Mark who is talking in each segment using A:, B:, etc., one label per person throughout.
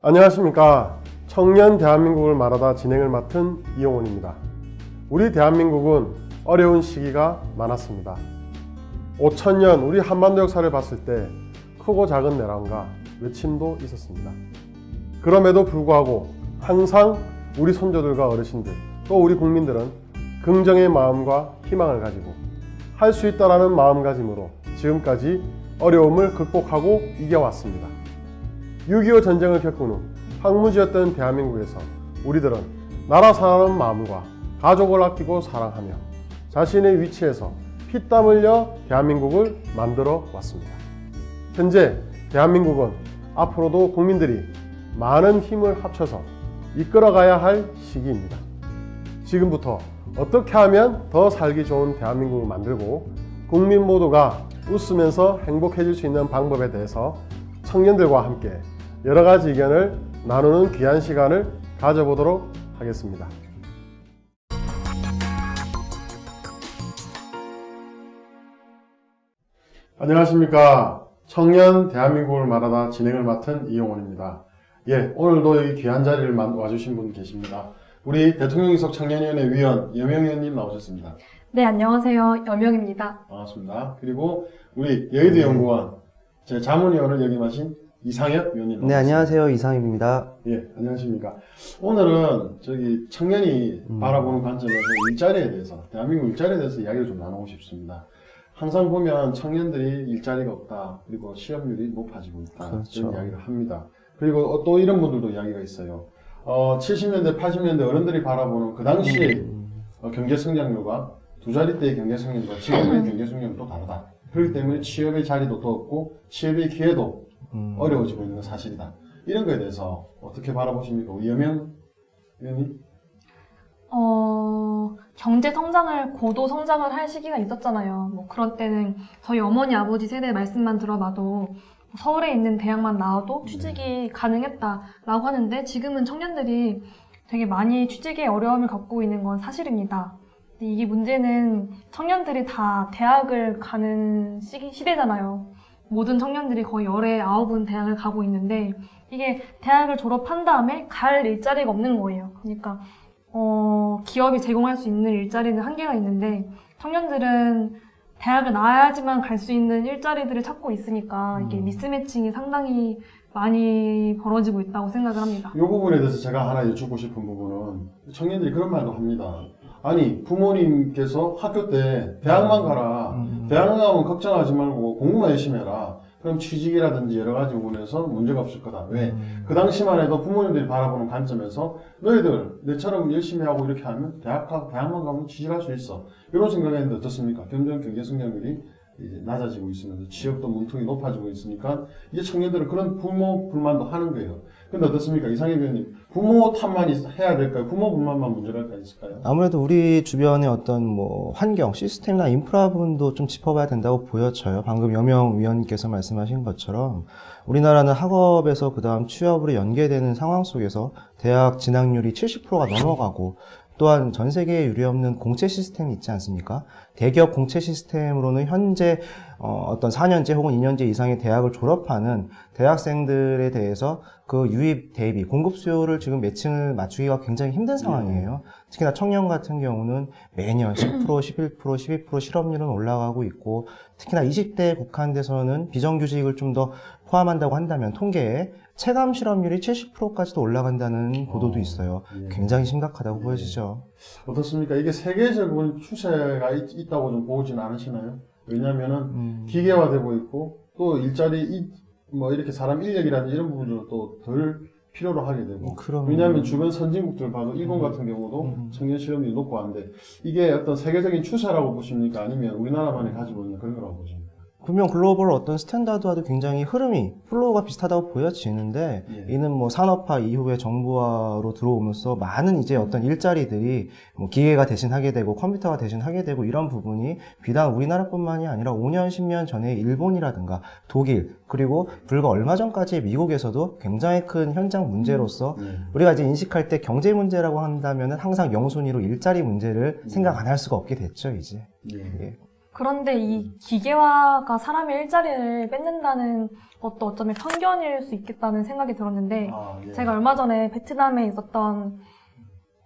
A: 안녕하십니까. 청년 대한민국을 말하다 진행을 맡은 이용훈입니다. 우리 대한민국은 어려운 시기가 많았습니다. 5천년 우리 한반도 역사를 봤을 때 크고 작은 내란과 외침도 있었습니다. 그럼에도 불구하고 항상 우리 손자들과 어르신들 또 우리 국민들은 긍정의 마음과 희망을 가지고 할 수 있다라는 마음가짐으로 지금까지 어려움을 극복하고 이겨왔습니다. 6.25 전쟁을 겪은 후 황무지였던 대한민국에서 우리들은 나라 사랑하는 마음과 가족을 아끼고 사랑하며 자신의 위치에서 피땀 흘려 대한민국을 만들어 왔습니다. 현재 대한민국은 앞으로도 국민들이 많은 힘을 합쳐서 이끌어가야 할 시기입니다. 지금부터 어떻게 하면 더 살기 좋은 대한민국을 만들고 국민 모두가 웃으면서 행복해질 수 있는 방법에 대해서 청년들과 함께 여러 가지 의견을 나누는 귀한 시간을 가져보도록 하겠습니다. 안녕하십니까. 청년 대한민국을 말하다 진행을 맡은 이용훈입니다. 오늘도 이 귀한 자리를 와주신 분 계십니다. 우리 대통령이석 청년위원회 위원 여명 의원님 나오셨습니다.
B: 네, 안녕하세요. 여명입니다.
A: 반갑습니다. 그리고 우리 여의도 연구원 제 자문위원을 역임하신 이상혁 위원님.
C: 네, 안녕하세요. 이상혁입니다.
A: 안녕하십니까. 오늘은 저기 청년이 바라보는 관점에서 일자리에 대해서, 대한민국 일자리에 대해서 이야기를 좀 나누고 싶습니다. 항상 보면 청년들이 일자리가 없다, 그리고 취업률이 높아지고 있다,
C: 그렇죠.
A: 이런 이야기를 합니다. 그리고 또 이런 분들도 이야기가 있어요. 70년대, 80년대 어른들이 바라보는 그 당시의 경제 성장률과 두 자릿대의 경제 성장률과 지금의 경제 성장률은 또 다르다. 그렇기 때문에 취업의 자리도 더 없고 취업의 기회도 어려워지고 있는 건 사실이다. 이런 거에 대해서 어떻게 바라보십니까? 여명 의원님?
B: 경제 성장을, 고도 성장을 할 시기가 있었잖아요. 뭐 그런 때는 저희 어머니, 아버지 세대 말씀만 들어봐도 서울에 있는 대학만 나와도 취직이 가능했다라고 하는데 지금은 청년들이 되게 많이 취직에 어려움을 겪고 있는 건 사실입니다. 근데 이게 문제는 청년들이 다 대학을 가는 시대잖아요. 모든 청년들이 거의 열에 9은 대학을 가고 있는데 이게 대학을 졸업한 다음에 갈 일자리가 없는 거예요. 그러니까 기업이 제공할 수 있는 일자리는 한계가 있는데 청년들은 대학을 나와야지만 갈 수 있는 일자리들을 찾고 있으니까 이게 미스매칭이 상당히 많이 벌어지고 있다고 생각을 합니다.
A: 이 부분에 대해서 제가 하나 여쭙고 싶은 부분은 청년들이 그런 말도 합니다. 아니 부모님께서 학교 때 대학만 가라. 대학 가면 걱정하지 말고 공부만 열심히 해라. 그럼 취직이라든지 여러 가지 부분에서 문제가 없을 거다. 왜? 그 당시만 해도 부모님들이 바라보는 관점에서 너희들 내처럼 열심히 하고 이렇게 하면 대학만 가면 취직할 수 있어. 이런 생각했는데 어떻습니까? 점점 경제 성장률이 이제 낮아지고 있으면서 취업도 문턱이 높아지고 있으니까 이제 청년들은 그런 부모 불만도 하는 거예요. 근데 어떻습니까? 이상혁 의원님, 부모 탓만 해야 될까요? 부모 불만만 문제가 있을까요?
C: 아무래도 우리 주변의 어떤 뭐 환경, 시스템이나 인프라 부분도 좀 짚어봐야 된다고 보여져요. 방금 여명 위원님께서 말씀하신 것처럼 우리나라는 학업에서 그 다음 취업으로 연계되는 상황 속에서 대학 진학률이 70%가 넘어가고 또한 전 세계에 유례없는 공채 시스템이 있지 않습니까? 대기업 공채 시스템으로는 현재 어떤 4년제 혹은 2년제 이상의 대학을 졸업하는 대학생들에 대해서 그 유입 대비 공급 수요를 지금 매칭을 맞추기가 굉장히 힘든 상황이에요. 특히나 청년 같은 경우는 매년 10%, 11%, 12% 실업률은 올라가고 있고 특히나 20대에 국한돼서는 비정규직을 좀 더 포함한다고 한다면 통계에 체감 실업률이 70%까지도 올라간다는 보도도 있어요. 굉장히 심각하다고 보여지죠.
A: 어떻습니까? 이게 세계적인 추세가 있다고 좀 보지는 않으시나요? 왜냐면은 기계화되고 있고 또 일자리 뭐 이렇게 사람 인력이라든지 이런 부분들은 또 덜 필요로 하게 되고 왜냐하면 주변 선진국들 봐도 일본 같은 경우도 청년 실업률이 높고 하는데 이게 어떤 세계적인 추세라고 보십니까? 아니면 우리나라만이 가지고 있는 그런 거라고 보십니까?
C: 분명 글로벌 어떤 스탠다드와도 굉장히 흐름이, 플로우가 비슷하다고 보여지는데 이는 뭐 산업화 이후에 정부화로 들어오면서 많은 이제 어떤 일자리들이 뭐 기계가 대신하게 되고 컴퓨터가 대신하게 되고 이런 부분이 비단 우리나라뿐만이 아니라 5년, 10년 전에 일본이라든가 독일 그리고 불과 얼마 전까지 미국에서도 굉장히 큰 현장 문제로서 우리가 이제 인식할 때 경제 문제라고 한다면 항상 영순위로 일자리 문제를 생각 안 할 수가 없게 됐죠, 이제.
B: 그런데 이 기계화가 사람의 일자리를 뺏는다는 것도 어쩌면 편견일 수 있겠다는 생각이 들었는데
A: 예.
B: 제가 얼마 전에 베트남에 있었던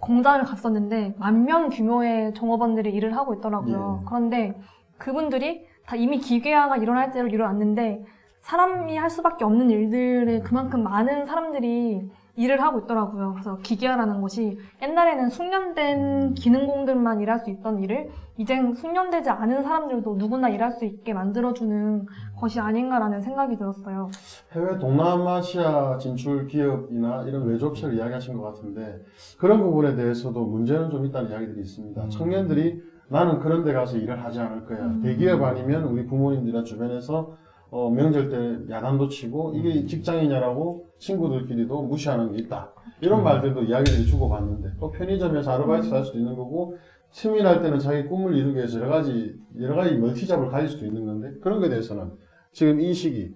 B: 공장을 갔었는데 10,000명 규모의 종업원들이 일을 하고 있더라고요.
A: 예.
B: 그런데 그분들이 다 이미 기계화가 일어날 대로 일어났는데 사람이 할 수밖에 없는 일들을 그만큼 많은 사람들이 일을 하고 있더라고요. 그래서 기계화라는 것이 옛날에는 숙련된 기능공들만 일할 수 있던 일을 이젠 숙련되지 않은 사람들도 누구나 일할 수 있게 만들어주는 것이 아닌가라는 생각이 들었어요.
A: 해외 동남아시아 진출 기업이나 이런 외주업체를 이야기하신 것 같은데 그런 부분에 대해서도 문제는 좀 있다는 이야기들이 있습니다. 청년들이 나는 그런 데 가서 일을 하지 않을 거야. 대기업 아니면 우리 부모님들이나 주변에서 명절 때 야단도 치고 이게 직장이냐라고 친구들끼리도 무시하는 게 있다. 이런 말들도 이야기들이 주고받는데 또 편의점에서 아르바이트 할 수도 있는 거고 틈이 날 때는 자기 꿈을 이루기 위해서 여러 가지 멀티잡을 가질 수도 있는 건데 그런 거에 대해서는 지금 이 시기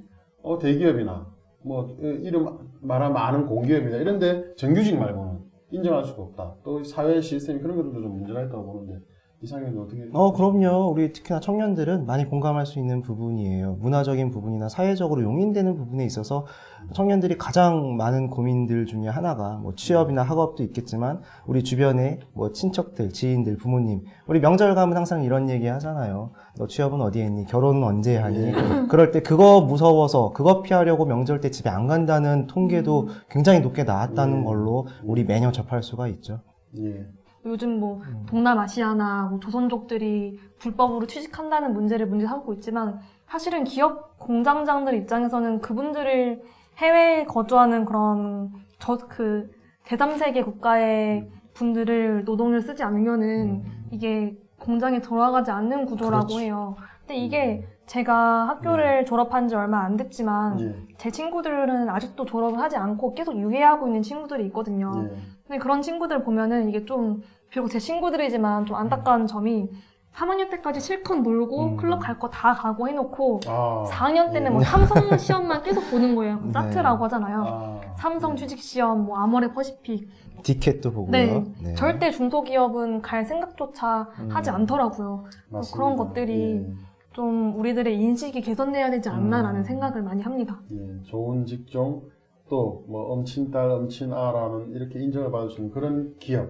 A: 대기업이나 뭐 이름 말하면 아는 공기업이나 이런데 정규직 말고는 인정할 수가 없다. 또 사회 시스템이 그런 것들도 좀 문제가 있다고 보는데 이상형은 어떻게?
C: 그럼요. 우리 특히나 청년들은 많이 공감할 수 있는 부분이에요. 문화적인 부분이나 사회적으로 용인되는 부분에 있어서 청년들이 가장 많은 고민들 중에 하나가 뭐 취업이나 학업도 있겠지만 우리 주변에 뭐 친척들, 지인들, 부모님, 우리 명절 가면 항상 이런 얘기 하잖아요. 너 취업은 어디에 했니? 결혼은 언제 하니? 그럴 때 그거 무서워서 그거 피하려고 명절 때 집에 안 간다는 통계도 굉장히 높게 나왔다는 걸로 우리 매년 접할 수가 있죠.
A: 예.
B: 요즘 뭐 동남아시아나 뭐 조선족들이 불법으로 취직한다는 문제를 문제 삼고 있지만 사실은 기업 공장장들 입장에서는 그분들을 해외에 거주하는 그런 제3세계 국가의 분들을 노동을 쓰지 않으면은 이게 공장에 돌아가지 않는 구조라고
C: 그렇지.
B: 해요. 근데 이게 제가 학교를 졸업한 지 얼마 안 됐지만
A: 예.
B: 제 친구들은 아직도 졸업을 하지 않고 계속 유예하고 있는 친구들이 있거든요.
A: 예.
B: 근데 그런 친구들 보면은 이게 좀 비록 제 친구들이지만 좀 안타까운 점이 3학년 때까지 실컷 놀고 클럽 갈 거 다 가고 해놓고 4학년 때는 뭐 삼성 시험만 계속 보는 거예요.
C: 네.
B: 사트라고 하잖아요. 삼성 취직 시험, 뭐 아모레 퍼시픽.
C: 디켓도 보고요.
B: 네.
C: 네.
B: 절대 중소기업은 갈 생각조차 하지 않더라고요.
A: 맞습니다.
B: 그런 것들이 좀 우리들의 인식이 개선돼야 되지 않나라는 생각을 많이 합니다.
A: 예. 좋은 직종 또 뭐 엄친딸, 엄친아라는 이렇게 인정을 받을 수 있는 그런 기업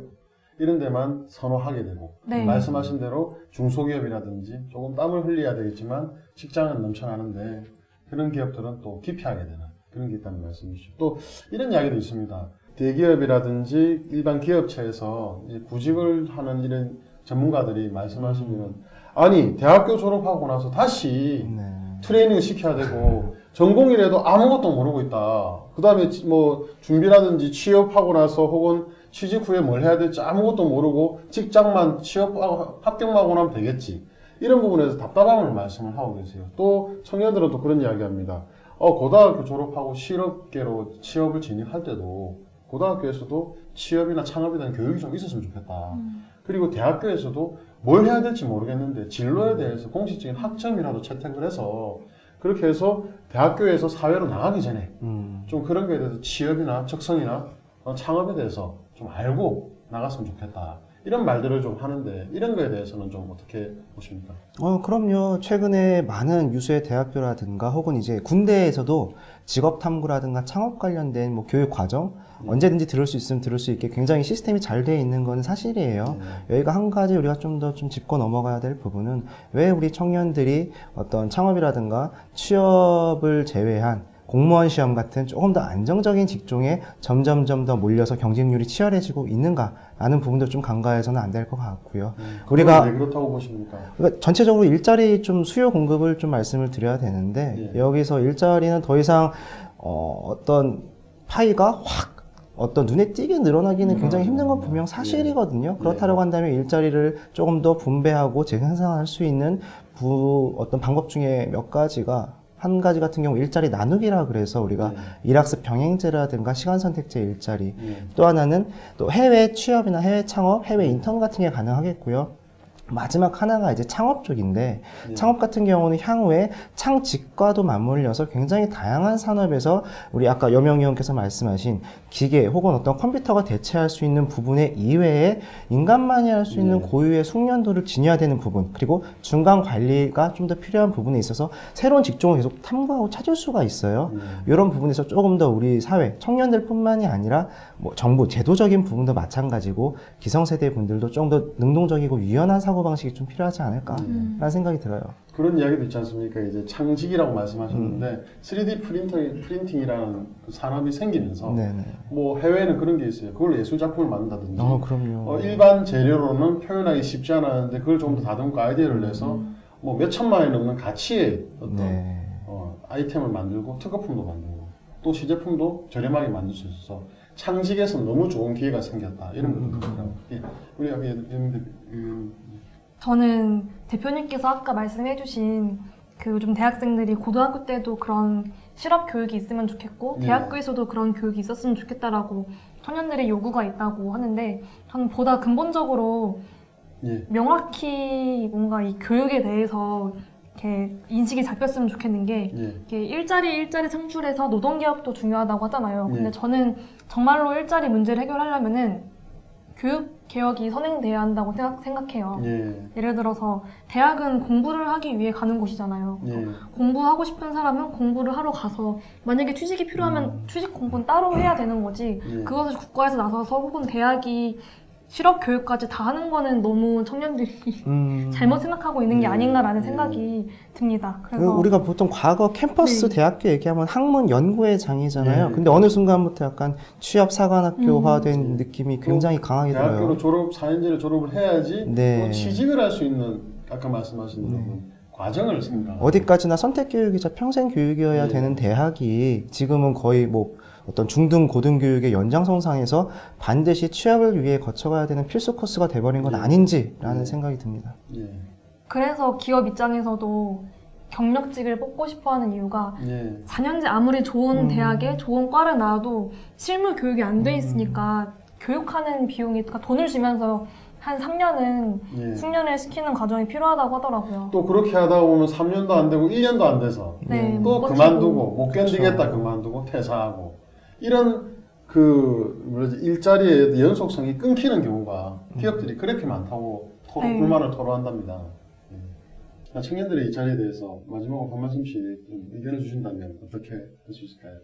A: 이런 데만 선호하게 되고
B: 네.
A: 말씀하신 대로 중소기업이라든지 조금 땀을 흘려야 되겠지만 직장은 넘쳐나는데 그런 기업들은 또 기피하게 되는 그런 게 있다는 말씀이시죠. 또 이런 이야기도 있습니다. 대기업이라든지 일반 기업체에서 이제 구직을 하는 이런 전문가들이 말씀하시면은 아니 대학교 졸업하고 나서 다시
C: 네.
A: 트레이닝을 시켜야 되고 전공이라도 아무것도 모르고 있다. 그 다음에 뭐 준비라든지 취업하고 나서 혹은 취직 후에 뭘 해야 될지 아무것도 모르고 직장만 취업하고 합격만 하면 되겠지. 이런 부분에서 답답함을 말씀을 하고 계세요. 또 청년들은 또 그런 이야기 합니다. 고등학교 졸업하고 실업계로 취업을 진입할 때도 고등학교에서도 취업이나 창업에 대한 교육이 좀 있었으면 좋겠다. 그리고 대학교에서도 뭘 해야 될지 모르겠는데 진로에 대해서 공식적인 학점이라도 채택을 해서 그렇게 해서 대학교에서 사회로 나가기 전에 좀 그런 거에 대해서 취업이나 적성이나 창업에 대해서 좀 알고 나갔으면 좋겠다. 이런 말들을 좀 하는데 이런 거에 대해서는 좀 어떻게 보십니까?
C: 그럼요. 최근에 많은 유수의 대학교라든가 혹은 이제 군대에서도 직업 탐구라든가 창업 관련된 뭐 교육 과정 언제든지 들을 수 있으면 들을 수 있게 굉장히 시스템이 잘 되어 있는 건 사실이에요. 여기가 한 가지 우리가 좀 더 좀 짚고 넘어가야 될 부분은 왜 우리 청년들이 어떤 창업이라든가 취업을 제외한 공무원 시험 같은 조금 더 안정적인 직종에 점점점 더 몰려서 경쟁률이 치열해지고 있는가라는 부분도 좀 간과해서는 안 될 것 같고요. 우리가
A: 왜 그렇다고 보십니까?
C: 그러니까 전체적으로 일자리 좀 수요 공급을 좀 말씀을 드려야 되는데 여기서 일자리는 더 이상 어떤 파이가 확 어떤 눈에 띄게 늘어나기는 굉장히 힘든 건 분명 사실이거든요. 그렇다고 한다면 일자리를 조금 더 분배하고 재생산할 수 있는 어떤 방법 중에 몇 가지가 한 가지 같은 경우 일자리 나누기라 그래서 우리가 일학습 병행제라든가 시간 선택제 일자리 또 하나는 또 해외 취업이나 해외 창업, 해외 인턴 같은 게 가능하겠고요. 마지막 하나가 이제 창업 쪽인데
A: 예.
C: 창업 같은 경우는 향후에 창직과도 맞물려서 굉장히 다양한 산업에서 우리 아까 여명 의원께서 말씀하신 기계 혹은 어떤 컴퓨터가 대체할 수 있는 부분의 이외에 인간만이 할 수 있는
A: 예.
C: 고유의 숙련도를 지녀야 되는 부분 그리고 중간 관리가 좀 더 필요한 부분에 있어서 새로운 직종을 계속 탐구하고 찾을 수가 있어요. 이런 부분에서 조금 더 우리 사회 청년들뿐만이 아니라 뭐 정부 제도적인 부분도 마찬가지고 기성세대 분들도 좀 더 능동적이고 유연한 사고방식이 좀 필요하지 않을까라는 생각이 들어요.
A: 그런 이야기도 있지 않습니까? 이제 창직이라고 말씀하셨는데 3D 프린팅이라는 그 산업이 생기면서
C: 네네.
A: 뭐 해외에는 그런 게 있어요. 그걸로 예술 작품을 만든다든지
C: 그럼요.
A: 일반 재료로는 표현하기 쉽지 않았는데 그걸 좀 더 다듬고 아이디어를 내서 뭐 몇 천만 원이 넘는 가치의 어떤
C: 네.
A: 아이템을 만들고 특허품도 만들고 또 시제품도 저렴하게 만들 수 있어서 창직에서 너무 좋은 기회가 생겼다 이런 것도 있더라고요. 예. 우리 여기
B: 저는 대표님께서 아까 말씀해주신 그 요즘 대학생들이 고등학교 때도 그런 실업 교육이 있으면 좋겠고
A: 네.
B: 대학교에서도 그런 교육이 있었으면 좋겠다라고 청년들의 요구가 있다고 하는데 저는 보다 근본적으로
A: 예.
B: 명확히 뭔가 이 교육에 대해서 이렇게 인식이 잡혔으면 좋겠는 게
A: 예.
B: 이렇게 일자리 창출해서 노동개혁도 중요하다고 하잖아요. 근데
A: 예.
B: 저는 정말로 일자리 문제를 해결하려면은 교육 개혁이 선행돼야 한다고 생각해요.
A: 예.
B: 예를 들어서 대학은 공부를 하기 위해 가는 곳이잖아요.
A: 예.
B: 공부하고 싶은 사람은 공부를 하러 가서 만약에 취직이 필요하면 취직 공부는 따로 해야 되는 거지.
A: 예.
B: 그것을 국가에서 나서서 혹은 대학이 실업 교육까지 다 하는 거는 너무 청년들이 잘못 생각하고 있는 게 아닌가라는 생각이 듭니다. 그래서
C: 우리가 보통 과거 캠퍼스
B: 네.
C: 대학교 얘기하면 학문 연구의 장이잖아요.
A: 네.
C: 근데 어느 순간부터 약간 취업 사관학교화된
A: 네.
C: 느낌이 굉장히 강하게
A: 대학교로
C: 들어요.
A: 4년제를 졸업을 해야지
C: 네.
A: 또 취직을 할 수 있는 아까 말씀하신 부분 과정을 생각하고
C: 어디까지나 선택 교육이자 평생 교육이어야
A: 네.
C: 되는 대학이 지금은 거의 뭐 어떤 중등 고등교육의 연장선상에서 반드시 취업을 위해 거쳐가야 되는 필수 코스가 돼버린 건
A: 네.
C: 아닌지라는
A: 네.
C: 생각이 듭니다.
A: 예.
B: 그래서 기업 입장에서도 경력직을 뽑고 싶어하는 이유가
A: 예.
B: 4년제 아무리 좋은 대학에 좋은 과를 나와도 실무 교육이 안 돼 있으니까 교육하는 비용이 그러니까 돈을 주면서 한 3년은
A: 예.
B: 숙련을 시키는 과정이 필요하다고 하더라고요.
A: 또 그렇게 하다 보면 3년도 안 되고 1년도 안 돼서
B: 네,
A: 또
B: 못
A: 그만두고 못 견디겠다
C: 그렇죠.
A: 그만두고 퇴사하고 이런 일자리의 연속성이 끊기는 경우가 기업들이 그렇게 많다고
B: 네.
A: 불만을 토로한답니다. 예. 청년들의 이 자리에 대해서 마지막으로 한 말씀씩 좀 의견을 주신다면 어떻게 할 수 있을까요?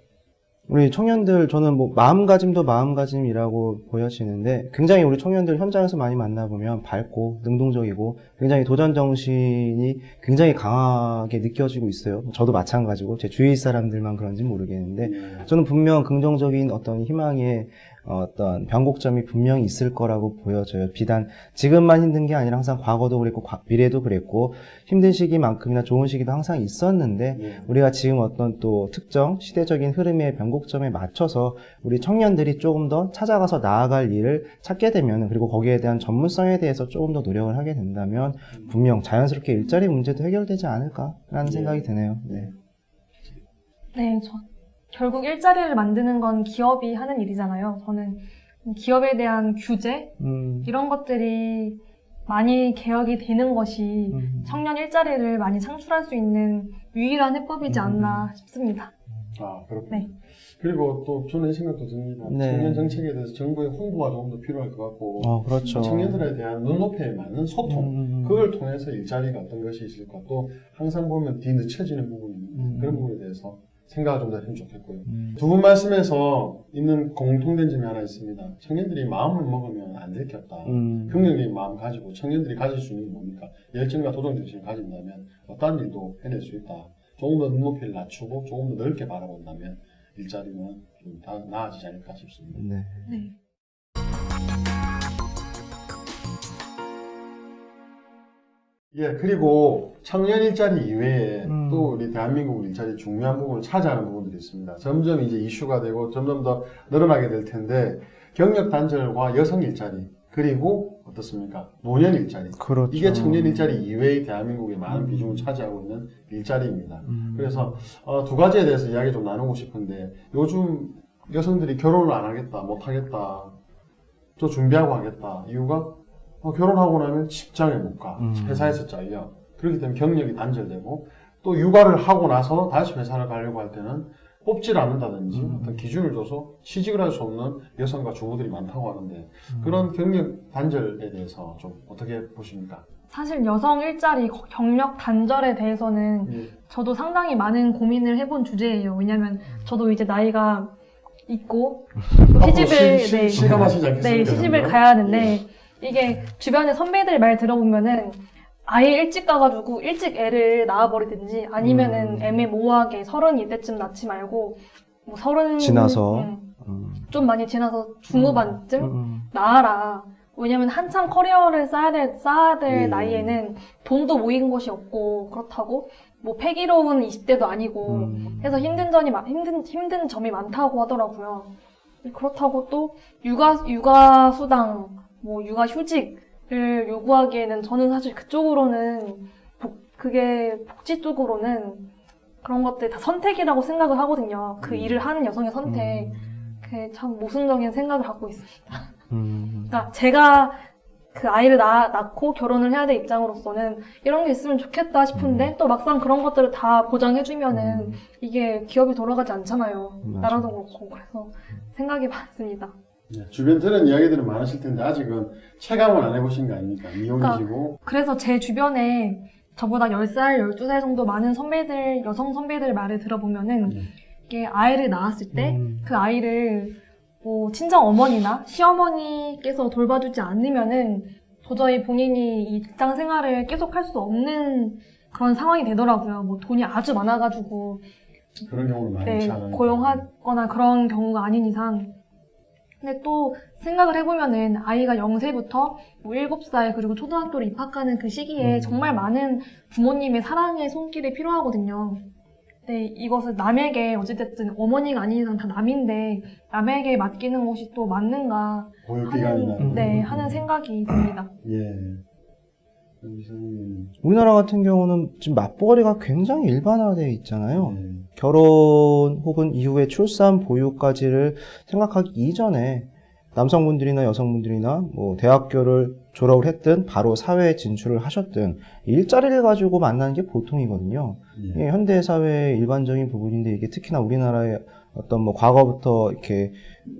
C: 우리 청년들 저는 뭐 마음가짐도 마음가짐이라고 보여지는데 굉장히 우리 청년들 현장에서 많이 만나보면 밝고 능동적이고 굉장히 도전 정신이 굉장히 강하게 느껴지고 있어요. 저도 마찬가지고 제 주위 사람들만 그런지 모르겠는데
A: 예.
C: 저는 분명 긍정적인 어떤 희망의 어떤 변곡점이 분명히 있을 거라고 보여져요. 비단 지금만 힘든 게 아니라 항상 과거도 그랬고 미래도 그랬고 힘든 시기만큼이나 좋은 시기도 항상 있었는데
A: 예.
C: 우리가 지금 어떤 또 특정 시대적인 흐름의 변곡점에 맞춰서 우리 청년들이 조금 더 찾아가서 나아갈 일을 찾게 되면 그리고 거기에 대한 전문성에 대해서 조금 더 노력을 하게 된다면 분명 자연스럽게 일자리 문제도 해결되지 않을까라는 생각이 드네요. 네.
B: 네, 결국 일자리를 만드는 건 기업이 하는 일이잖아요. 저는 기업에 대한 규제 이런 것들이 많이 개혁이 되는 것이 청년 일자리를 많이 창출할 수 있는 유일한 해법이지 않나 싶습니다.
A: 아, 그렇군요.
B: 네.
A: 그리고 또 저는 이 생각도 듭니다.
C: 네.
A: 청년 정책에 대해서 정부의 홍보가 조금 더 필요할 것 같고
C: 그렇죠.
A: 청년들에 대한 눈높이에 맞는 소통 그걸 통해서 일자리가 어떤 것이 있을까 또 항상 보면 뒤늦혀지는 부분이 그런 부분에 대해서 생각을 좀 더 했으면 좋겠고요. 두 분 말씀에서 있는 공통된 점이 하나 있습니다. 청년들이 마음을 먹으면 안 될 게 없다. 긍정적인 마음 가지고 청년들이 가질 수 있는 게 뭡니까? 열정과 도전정신을 가진다면 어떤 일도 해낼 수 있다. 조금 더 눈높이를 낮추고 조금 더 넓게 바라본다면 일자리는 좀 다 나아지지 않을까 싶습니다.
C: 네.
B: 네.
A: 예, 그리고 청년 일자리 이외에 또 우리 대한민국 일자리 중요한 부분을 차지하는 부분들이 있습니다. 점점 이제 이슈가 되고 점점 더 늘어나게 될 텐데 경력 단절과 여성 일자리 그리고 어떻습니까? 노년 일자리.
C: 그렇죠.
A: 이게 청년 일자리 이외의 대한민국의 많은 비중을 차지하고 있는 일자리입니다. 그래서 두 가지에 대해서 이야기 좀 나누고 싶은데 요즘 여성들이 결혼을 안 하겠다, 못 하겠다, 또 준비하고 하겠다. 이유가 결혼하고 나면 직장에 못 가.
C: 음.
A: 회사에서 잘려. 그렇기 때문에 경력이 단절되고 또 육아를 하고 나서 다시 회사를 가려고 할 때는 뽑질 않는다든지 어떤 기준을 줘서 취직을 할 수 없는 여성과 주부들이 많다고 하는데 그런 경력 단절에 대해서 좀 어떻게 보십니까?
B: 사실 여성 일자리 경력 단절에 대해서는
A: 예.
B: 저도 상당히 많은 고민을 해본 주제예요. 왜냐면 저도 이제 나이가 있고 시집을
A: 실감하시지 않겠습니까?
B: 네, 시집을
A: 그러면?
B: 가야 하는데 이게 주변에 선배들 말 들어보면은 아예 일찍 가가지고 일찍 애를 낳아버리든지 아니면은 애매모호하게 30일 때쯤 낳지 말고 뭐 30
C: 지나서.
B: 좀 많이 지나서 중후반쯤 낳아라. 왜냐면 한참 커리어를 쌓아야 될 나이에는 돈도 모인 것이 없고 그렇다고 뭐 패기로운 20대도 아니고 해서 힘든 점이 많다고 하더라고요. 그렇다고 또 육아 수당, 뭐 육아 휴직을 요구하기에는 저는 사실 그쪽으로는 그게 복지 쪽으로는 그런 것들 다 선택이라고 생각을 하거든요. 그 일을 하는 여성의 선택. 그게 참 모순적인 생각을 갖고 있습니다. 그러니까 제가 그 아이를 낳고 결혼을 해야 될 입장으로서는 이런 게 있으면 좋겠다 싶은데 또 막상 그런 것들을 다 보장해주면은 이게 기업이 돌아가지 않잖아요. 나라도 그렇고. 그래서 생각이 많습니다.
A: 네, 주변 들은 이야기들은 많으실 텐데 아직은 체감을 안 해보신 거 아닙니까? 미혼이시고.
B: 그래서 제 주변에 저보다 10살, 12살 정도 많은 여성 선배들 말을 들어보면은 이게 아이를 낳았을 때 그 아이를 뭐 친정 어머니나 시어머니께서 돌봐주지 않으면은 도저히 본인이 이 직장 생활을 계속할 수 없는 그런 상황이 되더라고요. 뭐 돈이 아주 많아가지고
A: 그런 경우는 많지 않아요.
B: 고용하거나 그런 경우가 아닌 이상. 근데 또 생각을 해보면은 아이가 0세부터 뭐 7살 그리고 초등학교를 입학하는 그 시기에 정말 많은 부모님의 사랑의 손길이 필요하거든요. 근데 이것을 남에게 어찌됐든 어머니가 아닌 이상 다 남인데 남에게 맡기는 것이 또 맞는가 하는 생각이 듭니다.
A: 예.
C: 우리나라 같은 경우는 지금 맞벌이가 굉장히 일반화되어 있잖아요. 결혼 혹은 이후에 출산, 보육까지를 생각하기 이전에 남성분들이나 여성분들이나 뭐 대학교를 졸업을 했든 바로 사회에 진출을 하셨든 일자리를 가지고 만나는 게 보통이거든요. 이게 현대 사회의 일반적인 부분인데 이게 특히나 우리나라의 어떤 뭐 과거부터 이렇게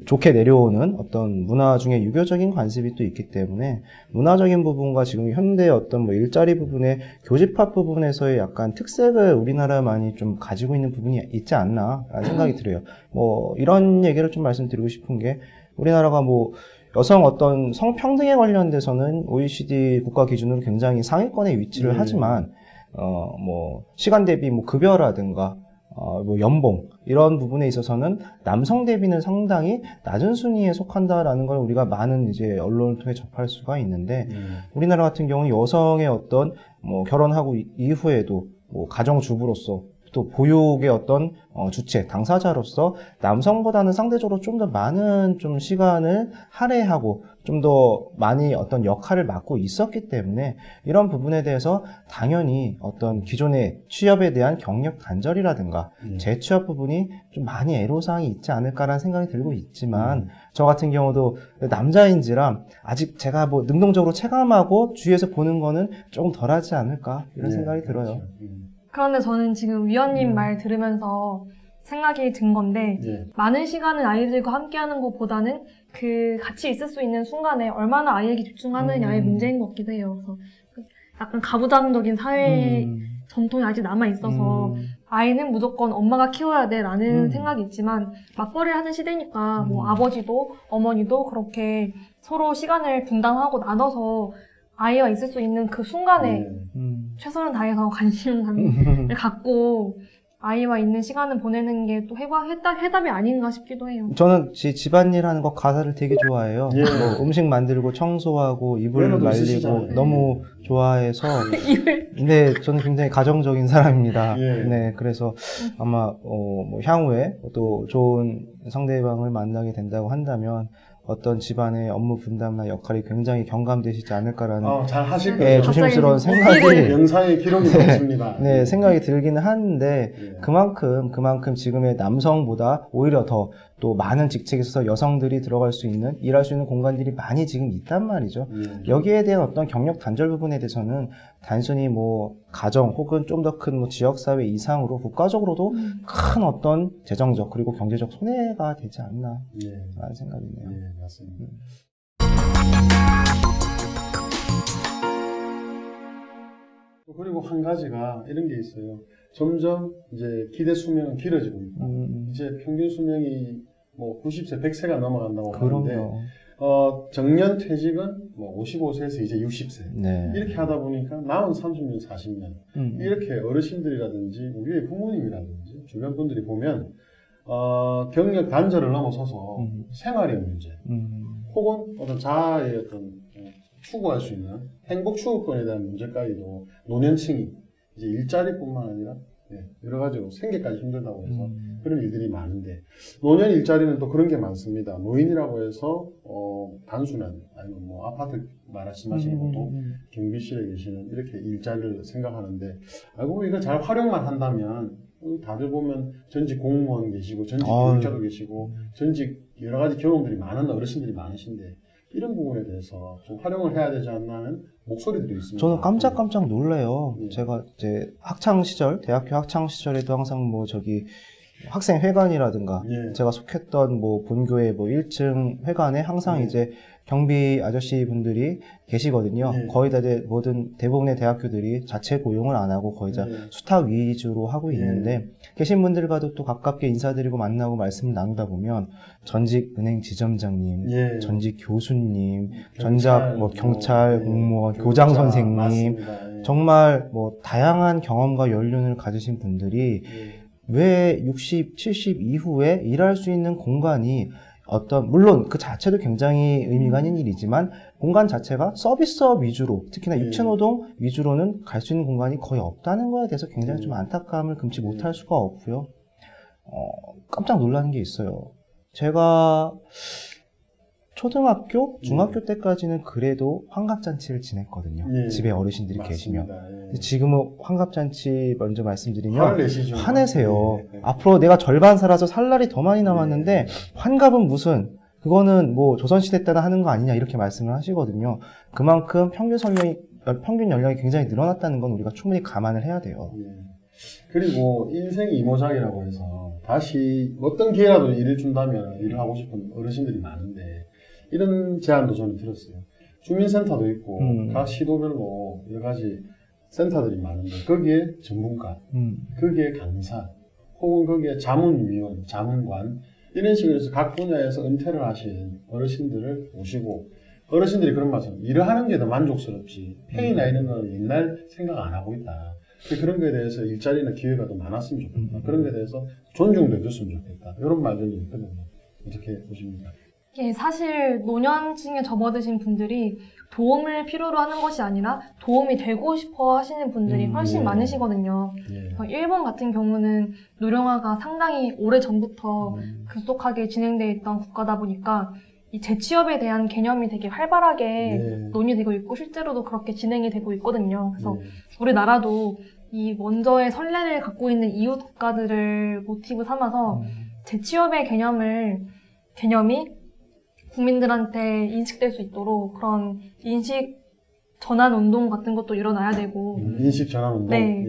C: 좋게 내려오는 어떤 문화 중에 유교적인 관습이 또 있기 때문에 문화적인 부분과 지금 현대의 어떤 뭐 일자리 부분의 교집합 부분에서의 약간 특색을 우리나라만이 좀 가지고 있는 부분이 있지 않나라는 생각이 들어요. 뭐 이런 얘기를 좀 말씀드리고 싶은 게 우리나라가 뭐 여성 어떤 성평등에 관련돼서는 OECD 국가 기준으로 굉장히 상위권에 위치를 하지만 뭐 시간 대비 뭐 급여라든가 뭐 연봉 이런 부분에 있어서는 남성 대비는 상당히 낮은 순위에 속한다라는 걸 우리가 많은 이제 언론을 통해 접할 수가 있는데 우리나라 같은 경우는 여성의 어떤 뭐 결혼하고 이후에도 뭐 가정주부로서 또 보육의 어떤 주체, 당사자로서 남성보다는 상대적으로 좀 더 많은 좀 시간을 할애하고 좀 더 많이 어떤 역할을 맡고 있었기 때문에 이런 부분에 대해서 당연히 어떤 기존의 취업에 대한 경력 단절이라든가 재취업 부분이 좀 많이 애로사항이 있지 않을까라는 생각이 들고 있지만 저 같은 경우도 남자인지라 아직 제가 뭐 능동적으로 체감하고 주위에서 보는 거는 조금 덜하지 않을까 이런 생각이 들어요.
B: 그런데 저는 지금 위원님 말 들으면서 생각이 든 건데 많은 시간을 아이들과 함께하는 것보다는 그 같이 있을 수 있는 순간에 얼마나 아이에게 집중하느냐의 문제인 것 같기도 해요. 그래서 약간 가부장적인 사회 전통이 아직 남아 있어서 아이는 무조건 엄마가 키워야 돼라는 생각이 있지만 맞벌이를 하는 시대니까 뭐 아버지도 어머니도 그렇게 서로 시간을 분담하고 나눠서 아이와 있을 수 있는 그 순간에 최선을 다해서 관심을 갖고 아이와 있는 시간을 보내는 게 또 해답이 아닌가 싶기도 해요.
C: 저는 집안일 하는 거 가사를 되게 좋아해요. 뭐 음식 만들고 청소하고 이불 말리고
A: 있으시잖아요.
C: 너무 좋아해서. 네, 저는 굉장히 가정적인 사람입니다. 네, 그래서 아마 뭐 향후에 또 좋은 상대방을 만나게 된다고 한다면 어떤 집안의 업무 분담이나 역할이 굉장히 경감되시지 않을까라는
A: 잘 하실 거예요.
C: 조심스러운 생각이
A: 영상의 기록이 없습니다.
C: 생각이 들기는 하는데 그만큼 지금의 남성보다 오히려 더 또 많은 직책에 있어서 여성들이 들어갈 수 있는, 일할 수 있는 공간들이 많이 지금 있단 말이죠. 여기에 대한 어떤 경력 단절 부분에 대해서는 단순히 뭐 가정 혹은 좀 더 큰 뭐 지역사회 이상으로 국가적으로도 큰 어떤 재정적 그리고 경제적 손해가 되지 않나 라는 생각이네요.
A: 네, 맞습니다. 그리고 한 가지가 이런 게 있어요. 점점 이제 기대 수명은 길어지고 있고, 이제 평균 수명이 뭐 90세, 100세가 넘어간다고 하는데,
C: 그럼요.
A: 정년 퇴직은 뭐 55세에서 이제 60세.
C: 네.
A: 이렇게 하다 보니까 남은 30년, 40년. 이렇게 어르신들이라든지 우리의 부모님이라든지 주변 분들이 보면, 경력 단절을 넘어서서 생활의 문제, 혹은 어떤 자아의 어떤 추구할 수 있는 행복 추구권에 대한 문제까지도 노년층이 이제 일자리뿐만 아니라 여러 가지로 생계까지 힘들다고 해서 그런 일들이 많은데, 노년 일자리는 또 그런 게 많습니다. 노인이라고 해서 단순한 아니면 뭐 아파트 말씀하시는 것도 경비실에 계시는 이렇게 일자리를 생각하는데, 알고 보니 이거 잘 활용만 한다면 다들 보면 전직 공무원 계시고 전직 교육자도 계시고 전직 여러 가지 경험들이 많은 어르신들이 많으신데, 이런 부분에 대해서 좀 활용을 해야 되지 않나 하는 목소리들이 있습니다.
C: 저는 깜짝 놀라요. 제가 이제 학창 시절, 대학교 학창 시절에도 항상 뭐 저기 학생회관이라든가 제가 속했던 뭐 본교의 뭐 1층 회관에 항상 이제 경비 아저씨 분들이 계시거든요. 거의 다 이제 모든 대부분의 대학교들이 자체 고용을 안 하고 거의 다 수탁 위주로 하고 있는데, 계신 분들과도 또 가깝게 인사드리고 만나고 말씀을 나누다 보면 전직 은행 지점장님, 전직 교수님, 전작 뭐 경찰 공무원, 교장 선생님,
A: 맞습니다.
C: 정말 뭐 다양한 경험과 연륜을 가지신 분들이 왜 60, 70 이후에 일할 수 있는 공간이 물론 그 자체도 굉장히 의미가 있는 일이지만, 공간 자체가 서비스업 위주로, 특히나 육체노동 위주로는 갈 수 있는 공간이 거의 없다는 거에 대해서 굉장히 좀 안타까움을 금치 못할 수가 없고요. 깜짝 놀라는 게 있어요. 제가 초등학교, 중학교 때까지는 그래도 환갑잔치를 지냈거든요. 집에 어르신들이 계시면. 지금은 환갑잔치 먼저 말씀드리면 화내세요. 앞으로 내가 절반 살아서 살 날이 더 많이 남았는데 환갑은 무슨, 그거는 뭐 조선시대 때나 하는 거 아니냐 이렇게 말씀을 하시거든요. 그만큼 평균 연령이 굉장히 늘어났다는 건 우리가 충분히 감안을 해야 돼요.
A: 그리고 인생 이모작이라고 해서 다시 어떤 기회라도 일을 준다면 일을 하고 싶은 어르신들이 많은데, 이런 제안도 저는 들었어요. 주민센터도 있고 각 시도별로 여러 가지 센터들이 많은데, 거기에 전문가, 거기에 강사, 혹은 거기에 자문위원, 자문관, 이런 식으로 해서 각 분야에서 은퇴를 하신 어르신들을 모시고, 어르신들이 그런 말씀, 일을 하는 게 더 만족스럽지 페이나 이런 건 옛날 생각 안 하고 있다. 그런 거에 대해서 일자리나 기회가 더 많았으면 좋겠다. 그런 거에 대해서 존중도 해줬으면 좋겠다. 이런 말들도 있거든요. 어떻게 보십니까?
B: 사실 노년층에 접어드신 분들이 도움을 필요로 하는 것이 아니라 도움이 되고 싶어 하시는 분들이 훨씬 많으시거든요. 일본 같은 경우는 노령화가 상당히 오래전부터 급속하게 진행되어 있던 국가다 보니까 이 재취업에 대한 개념이 되게 활발하게 논의되고 있고 실제로도 그렇게 진행이 되고 있거든요. 그래서 우리나라도 이 먼저의 선례를 갖고 있는 이웃 국가들을 모티브 삼아서 재취업의 개념이 국민들한테 인식될 수 있도록 그런 인식 전환 운동 같은 것도 일어나야 되고.
A: 인식 전환 운동?
B: 네.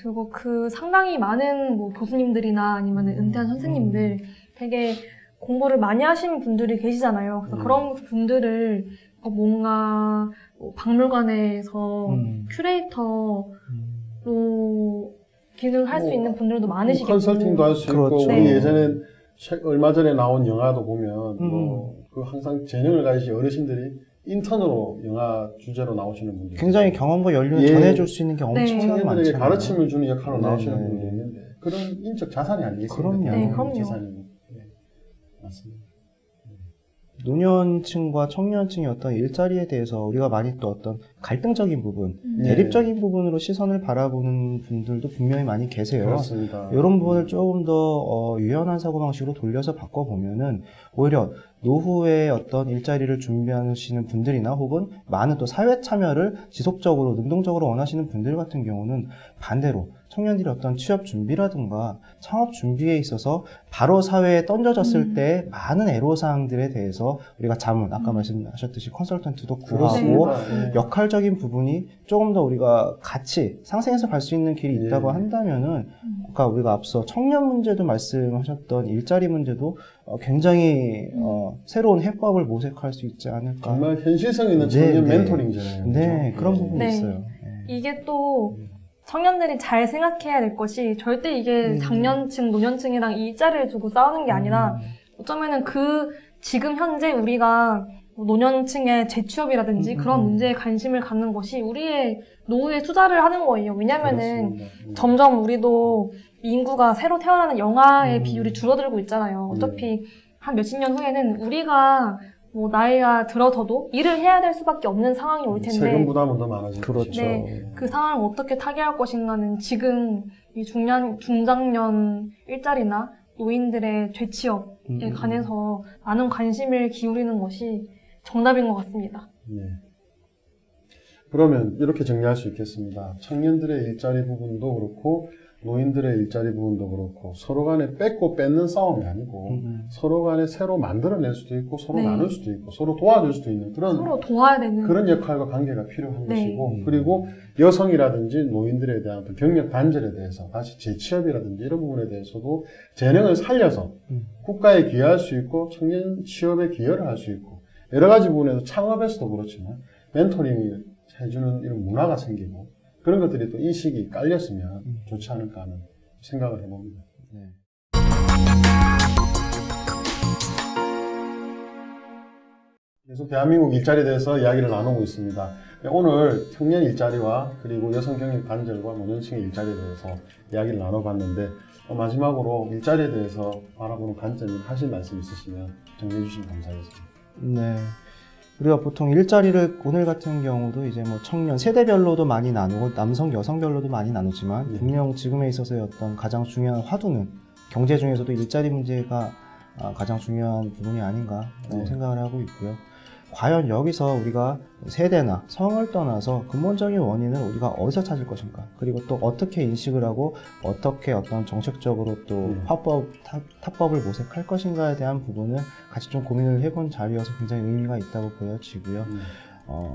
B: 그리고 그 상당히 많은 뭐 교수님들이나 아니면 은퇴한 선생님들 되게 공부를 많이 하시는 분들이 계시잖아요. 그래서 그런 분들을 뭔가 박물관에서 큐레이터로 기능을 할 수 있는 분들도 많으시겠고.
A: 컨설팅도 할 수 있고.
C: 그렇죠.
A: 우리 예전에 얼마 전에 나온 영화도 보면 그 항상 재능을 가지신 어르신들이 인턴으로 영화 주제로 나오시는 분들,
C: 굉장히 경험과 연륜을 전해줄 수 있는 게 엄청나게 많잖아요.
A: 청년들에게 가르침을 주는 역할로 나오시는 분들이 있는데, 그런 인적 자산이 아니겠습니까?
C: 그럼요.
A: 재산이. 맞습니다.
C: 노년층과 청년층의 어떤 일자리에 대해서 우리가 많이 또 어떤 갈등적인 부분, 대립적인 부분으로 시선을 바라보는 분들도 분명히 많이 계세요.
A: 그렇습니다.
C: 이런 부분을 조금 더 유연한 사고방식으로 돌려서 바꿔보면은 오히려 노후에 어떤 일자리를 준비하시는 분들이나 혹은 많은 또 사회 참여를 지속적으로 능동적으로 원하시는 분들 같은 경우는 반대로 청년들이 어떤 취업 준비라든가 창업 준비에 있어서 바로 사회에 던져졌을 때 많은 애로사항들에 대해서 우리가 자문, 아까 말씀하셨듯이 컨설턴트도 구하고
A: 그렇습니다. 예.
C: 역할적인 부분이 조금 더 우리가 같이 상생해서 갈 수 있는 길이 있다고
A: 예.
C: 한다면은 아까 우리가 앞서 청년 문제도 말씀하셨던 일자리 문제도 굉장히 새로운 해법을 모색할 수 있지 않을까.
A: 정말 현실성 있는
C: 네,
A: 청년
C: 네.
A: 멘토링이잖아요.
C: 네,
A: 그죠?
C: 그런
A: 예.
C: 부분이
B: 네.
C: 있어요.
B: 이게 또 청년들이 잘 생각해야 될 것이 절대 이게 장년층, 노년층이랑 일자리를 두고 싸우는 게 아니라 어쩌면은 지금 현재 우리가 노년층의 재취업이라든지 그런 문제에 관심을 갖는 것이 우리의 노후에 투자를 하는 거예요. 왜냐면은
A: 그렇습니다.
B: 점점 우리도 인구가 새로 태어나는 영아의 비율이 줄어들고 있잖아요. 어차피 한 몇십 년 후에는 우리가 뭐 나이가 들어서도 일을 해야 될 수밖에 없는 상황이 올 텐데
A: 세금 부담은 더 많아질
C: 그렇죠.
A: 것이죠.
B: 네, 그 상황을 어떻게 타개할 것인가는 지금 이 중장년 일자리나 노인들의 재취업에 관해서 많은 관심을 기울이는 것이 정답인 것 같습니다.
A: 네. 그러면 이렇게 정리할 수 있겠습니다. 청년들의 일자리 부분도 그렇고 노인들의 일자리 부분도 그렇고 서로 간에 뺏고 뺏는 싸움이 아니고 서로 간에 새로 만들어낼 수도 있고 서로
B: 네.
A: 나눌 수도 있고 서로 도와줄 수도 있는
B: 서로 도와야 되는
A: 그런 역할과 관계가 필요한
B: 네.
A: 것이고 그리고 여성이라든지 노인들에 대한 어떤 경력 단절에 대해서 다시 재취업이라든지 이런 부분에 대해서도 재능을 살려서 국가에 기여할 수 있고 청년 취업에 기여를 할 수 있고 여러 가지 부분에서 창업에서도 그렇지만 멘토링을 해주는 이런 문화가 생기고 그런 것들이 또 인식이 깔렸으면 좋지 않을까 하는 생각을 해봅니다.
C: 네.
A: 계속 대한민국 일자리에 대해서 이야기를 나누고 있습니다. 오늘 청년 일자리와 그리고 여성 경력 단절과 노년층의 일자리에 대해서 이야기를 나눠봤는데 마지막으로 일자리에 대해서 바라보는 관점이 하실 말씀 있으시면 정리해 주시면 감사하겠습니다.
C: 네. 우리가 보통 일자리를 오늘 같은 경우도 이제 뭐 청년 세대별로도 많이 나누고 남성 여성별로도 많이 나누지만 분명 지금에 있어서의 어떤 가장 중요한 화두는 경제 중에서도 일자리 문제가 가장 중요한 부분이 아닌가라고 생각을 하고 있고요. 과연 여기서 우리가 세대나 성을 떠나서 근본적인 원인을 우리가 어디서 찾을 것인가, 그리고 또 어떻게 인식을 하고 어떻게 어떤 정책적으로 또 타법을 모색할 것인가에 대한 부분은 같이 좀 고민을 해본 자리여서 굉장히 의미가 있다고 보여지고요.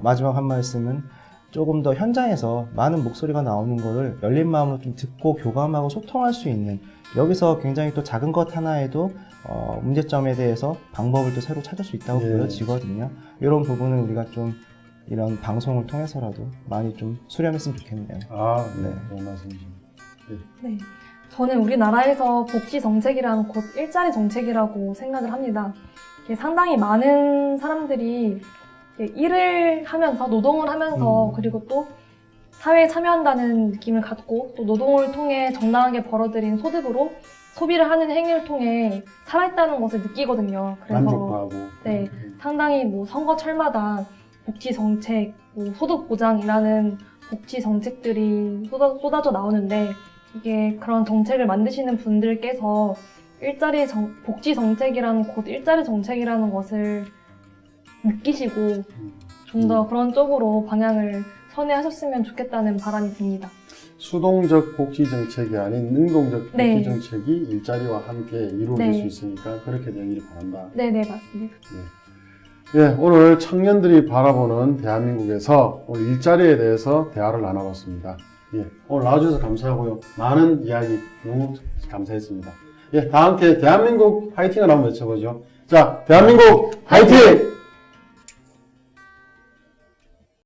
C: 마지막 한 말씀은 조금 더 현장에서 많은 목소리가 나오는 거를 열린 마음으로 좀 듣고 교감하고 소통할 수 있는, 여기서 굉장히 또 작은 것 하나에도 문제점에 대해서 방법을 또 새로 찾을 수 있다고 보여지거든요. 이런 부분은 우리가 좀 이런 방송을 통해서라도 많이 좀 수렴했으면 좋겠네요.
A: 네. 좋은 말씀이십니다.
B: 네. 저는 우리나라에서 복지 정책이란 곧 일자리 정책이라고 생각을 합니다. 이게 상당히 많은 사람들이 일을 하면서, 노동을 하면서, 그리고 또 사회에 참여한다는 느낌을 갖고, 또 노동을 통해 정당하게 벌어들인 소득으로 소비를 하는 행위를 통해 살아있다는 것을 느끼거든요. 그래서
A: 만족하고.
B: 네, 상당히 뭐 선거철마다 복지 정책, 뭐 소득 보장이라는 복지 정책들이 쏟아져 나오는데, 이게 그런 정책을 만드시는 분들께서 복지 정책이라는 곧 일자리 정책이라는 것을 느끼시고 좀 더 그런 쪽으로 방향을 선회하셨으면 좋겠다는 바람이 듭니다.
A: 수동적 복지 정책이 아닌 능동적 복지
B: 네.
A: 정책이 일자리와 함께 이루어질
B: 네.
A: 수 있으니까 그렇게 되기를 바란다.
B: 네네, 맞습니다.
A: 예, 오늘 청년들이 바라보는 대한민국에서 오늘 일자리에 대해서 대화를 나눠봤습니다. 예, 오늘 나와주셔서 감사하고요. 많은 이야기 너무 감사했습니다. 예, 다 함께 대한민국 화이팅을 한번 외쳐보죠. 자, 대한민국 화이팅!